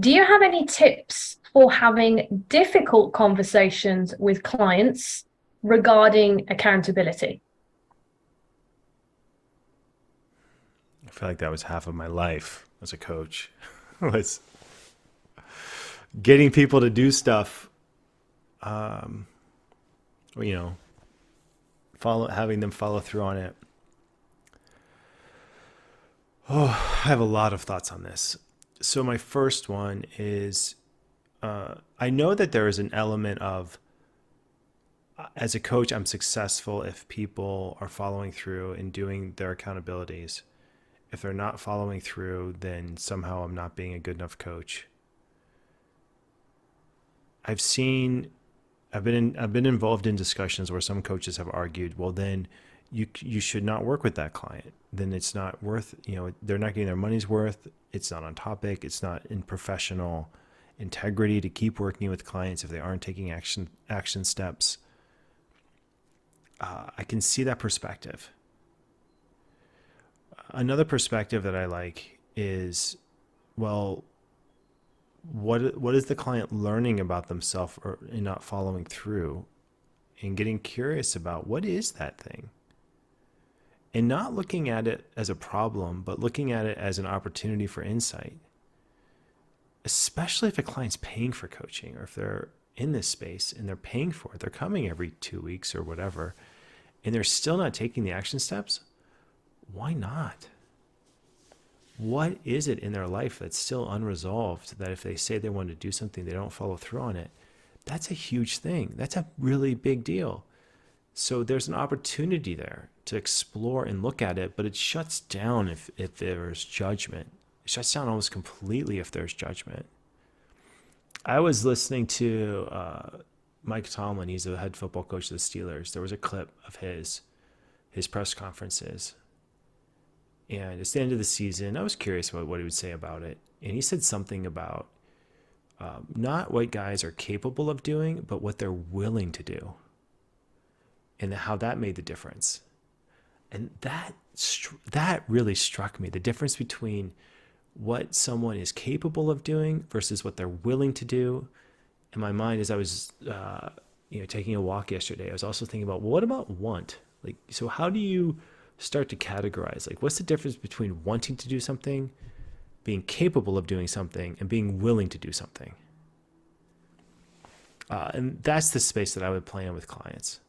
Do you have any tips for having difficult conversations with clients regarding accountability? I feel like that was half of my life as a coach was getting people to do stuff, um, you know, having them follow through on it. Oh, I have a lot of thoughts on this. So my first one is, I know that there is an element of, as a coach, I'm successful if people are following through and doing their accountabilities. If they're not following through, then somehow I'm not being a good enough coach. I've seen, I've been involved in discussions where some coaches have argued, well, then you should not work with that client. Then it's not worth, they're not getting their money's worth. It's not on topic. It's not in professional integrity to keep working with clients if they aren't taking action steps. I can see that perspective. Another perspective that I like is, well, what is the client learning about themselves or in not following through, and getting curious about what is that thing, and not looking at it as a problem, but looking at it as an opportunity for insight, especially if a client's paying for coaching, or if they're in this space and they're paying for it, they're coming every 2 weeks or whatever, and they're still not taking the action steps. Why not? What is it in their life that's still unresolved that if they say they want to do something, they don't follow through on it? That's a huge thing. That's a really big deal. So there's an opportunity there to explore and look at it, but it shuts down if there's judgment. It shuts down almost completely if there's judgment. I was listening to Mike Tomlin. He's the head football coach of the Steelers. There was a clip of his press conferences. And it's the end of the season. I was curious about what he would say about it. And he said something about not what guys are capable of doing, but what they're willing to do. And how that made the difference. And that really struck me. The difference between what someone is capable of doing versus what they're willing to do. In my mind, as I was taking a walk yesterday, I was also thinking about, well, what about want? Like, so how do you start to categorize, like, what's the difference between wanting to do something, being capable of doing something, and being willing to do something? And that's the space that I would play in with clients,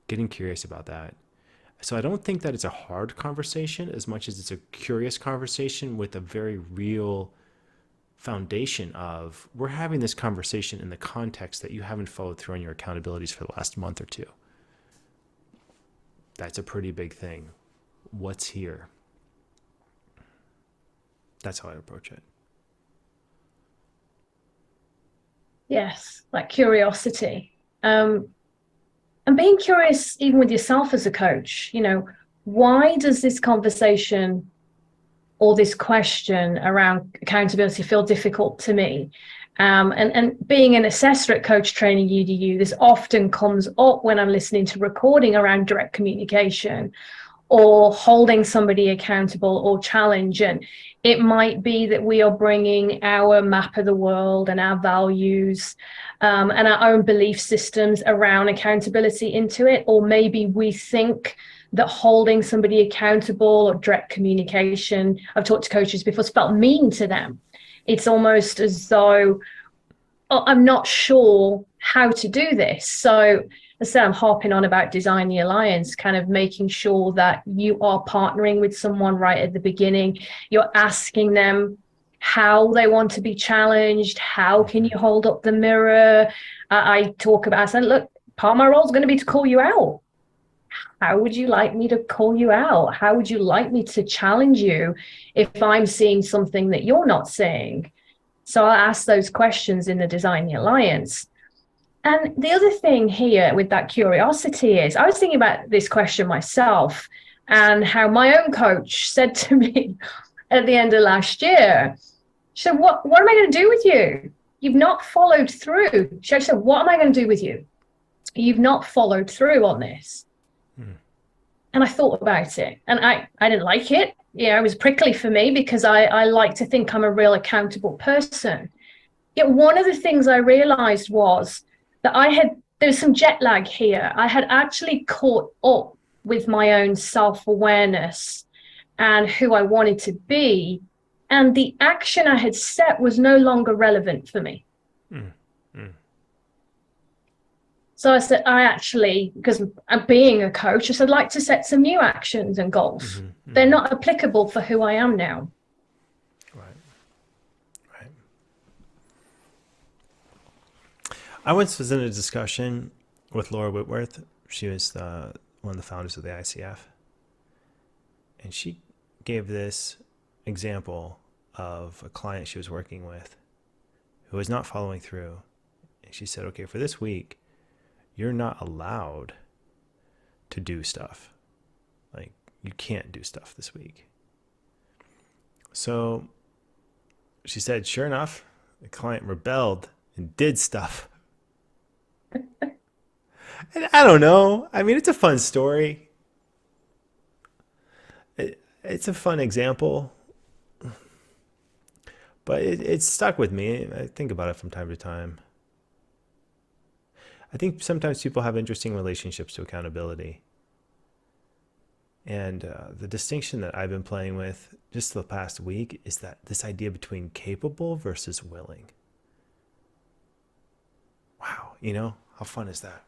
getting curious about that. So I don't think that it's a hard conversation as much as it's a curious conversation with a very real foundation of, we're having this conversation in the context that you haven't followed through on your accountabilities for the last month or two. That's a pretty big thing. What's here? That's how I approach it. Yes, like curiosity. And being curious even with yourself as a coach, why does this conversation or this question around accountability feel difficult to me? And being an assessor at Coach Training UDU, this often comes up when I'm listening to recording around direct communication or holding somebody accountable or challenge. And it might be that we are bringing our map of the world and our values and our own belief systems around accountability into it. Or maybe we think that holding somebody accountable or direct communication, I've talked to coaches before, it's felt mean to them. It's almost as though, oh, I'm not sure how to do this. So as I said, I'm harping on about design the alliance, kind of making sure that you are partnering with someone right at the beginning. You're asking them how they want to be challenged. How can you hold up the mirror? I said, look, part of my role is going to be to call you out. How would you like me to call you out? How would you like me to challenge you if I'm seeing something that you're not seeing? So I'll ask those questions in the Design the Alliance. And the other thing here with that curiosity is, I was thinking about this question myself and how my own coach said to me at the end of last year, she said, what am I going to do with you? You've not followed through. She said, what am I going to do with you? You've not followed through on this. And I thought about it, and I didn't like it. Yeah, it was prickly for me because I like to think I'm a real accountable person. Yet one of the things I realized was that there was some jet lag here. I had actually caught up with my own self-awareness and who I wanted to be. And the action I had set was no longer relevant for me. Mm, mm, So I said, because I'm being a coach, I said, I'd like to set some new actions and goals. They're not applicable for who I am now. right, right. I once was in a discussion with Laura Whitworth. She was one of the founders of the ICF. And she gave this example of a client she was working with who was not following through. And she said, okay, for this week, you're not allowed to do stuff. Like, you can't do stuff this week. So she said, sure enough, the client rebelled and did stuff. And I don't know. I mean, it's a fun story. It's a fun example. But it's stuck with me. I think about it from time to time. I think sometimes people have interesting relationships to accountability. And the distinction that I've been playing with just the past week is that this idea between capable versus willing. Wow, how fun is that?